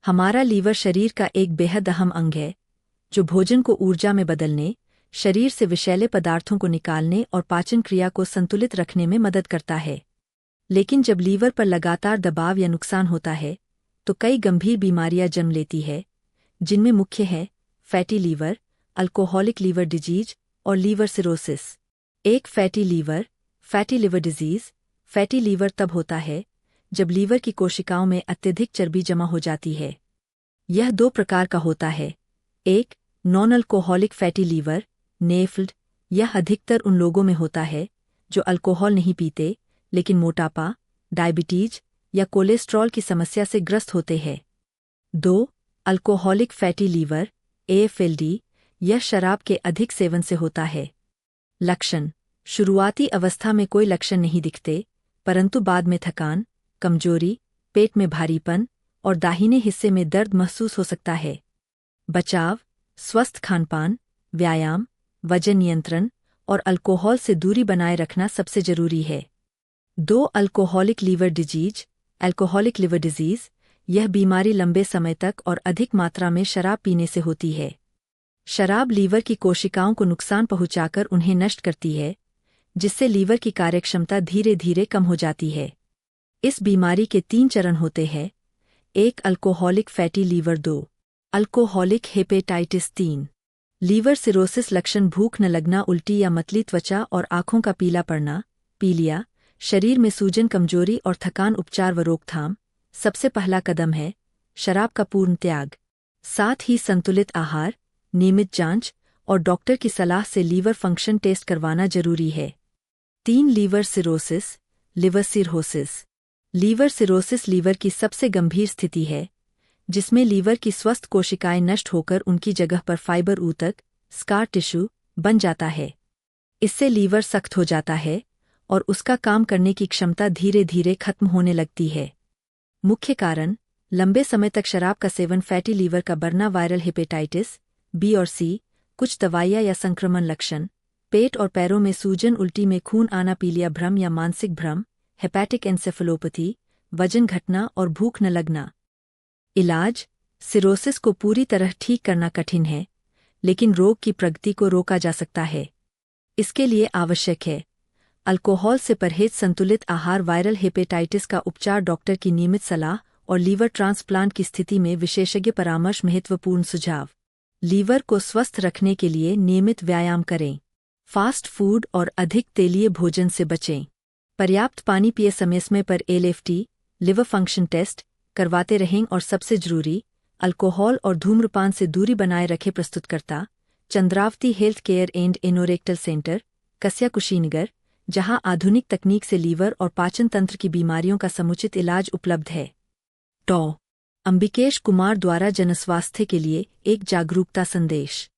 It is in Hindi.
हमारा लीवर शरीर का एक बेहद अहम अंग है, जो भोजन को ऊर्जा में बदलने, शरीर से विषैले पदार्थों को निकालने और पाचन क्रिया को संतुलित रखने में मदद करता है। लेकिन जब लीवर पर लगातार दबाव या नुकसान होता है, तो कई गंभीर बीमारियां जन्म लेती है, जिनमें मुख्य है fatty liver, alcoholic liver disease और लीवर सिरोसिस। एक fatty liver disease. Fatty liver तब होता है जब लीवर की कोशिकाओं में अत्यधिक चर्बी जमा हो जाती है। यह दो प्रकार का होता है। एक, नॉन अल्कोहलिक फैटी लीवर, नेफ्ल्ड। यह अधिकतर उन लोगों में होता है जो अल्कोहल नहीं पीते लेकिन मोटापा, डायबिटीज या कोलेस्ट्रॉल की समस्या से ग्रस्त होते हैं। 2, अल्कोहलिक फैटी लीवर, AFLD। यह शराब के अधिक सेवन से होता है। लक्षण: शुरुआती अवस्था में कोई लक्षण नहीं दिखते, परंतु बाद में थकान, कमजोरी, पेट में भारीपन और दाहिने हिस्से में दर्द महसूस हो सकता है। बचाव: स्वस्थ खानपान, व्यायाम, वजन नियंत्रण और अल्कोहल से दूरी बनाए रखना सबसे जरूरी है। 2, अल्कोहलिक लिवर डिजीज। यह बीमारी लंबे समय तक और अधिक मात्रा में शराब पीने से होती है। शराब लीवर की कोशिकाओं को नुकसान पहुंचाकर उन्हें नष्ट करती है, जिससे लीवर की कार्यक्षमता धीरे धीरे कम हो जाती है। इस बीमारी के 3 चरण होते हैं। 1, alcoholic fatty liver. 2, alcoholic hepatitis. 3, liver cirrhosis. लक्षण: भूख न लगना, उल्टी या मतली त्वचा और आंखों का पीला पड़ना, पीलिया, शरीर में सूजन, कमजोरी और थकान। उपचार व रोकथाम: सबसे पहला कदम है शराब का पूर्ण त्याग। साथ ही संतुलित आहार, नियमित जांच और डॉक्टर की सलाह से लीवर फंक्शन टेस्ट करवाना जरूरी है। 3, liver cirrhosis. Liver cirrhosis liver की सबसे गंभीर स्थिति है, जिसमें लीवर की स्वस्थ कोशिकाएं नष्ट होकर उनकी जगह पर फाइबर ऊतक, स्कार टिश्यू बन जाता है। इससे लीवर सख्त हो जाता है और उसका काम करने की क्षमता धीरे धीरे खत्म होने लगती है। मुख्य कारण: लंबे समय तक शराब का सेवन, फैटी लीवर का बढ़ना, वायरल हेपेटाइटिस B और C, कुछ दवाइयाँ या संक्रमण। लक्षण: पेट और पैरों में सूजन, उल्टी में खून आना, पीलिया, भ्रम या मानसिक भ्रम, हेपेटिक एन्सेफेलोपैथी, वजन घटना और भूख न लगना। इलाज: सिरोसिस को पूरी तरह ठीक करना कठिन है, लेकिन रोग की प्रगति को रोका जा सकता है। इसके लिए आवश्यक है अल्कोहल से परहेज, संतुलित आहार, वायरल हेपेटाइटिस का उपचार, डॉक्टर की नियमित सलाह और लीवर ट्रांसप्लांट की स्थिति में विशेषज्ञ परामर्श। महत्वपूर्ण सुझाव: लीवर को स्वस्थ रखने के लिए नियमित व्यायाम करें, फास्ट फूड और अधिक तेलीय भोजन से बचें, पर्याप्त पानी पिए, समय पर LFT लिवर फंक्शन टेस्ट करवाते रहें और सबसे जरूरी, अल्कोहल और धूम्रपान से दूरी बनाए रखें। प्रस्तुतकर्ता: Chandravati health care and anorectal centre, Kasya, Kushinagar, जहां आधुनिक तकनीक से लीवर और पाचन तंत्र की बीमारियों का समुचित इलाज उपलब्ध है। डॉ. अंबिकेश कुमार द्वारा जनस्वास्थ्य के लिए एक जागरूकता संदेश।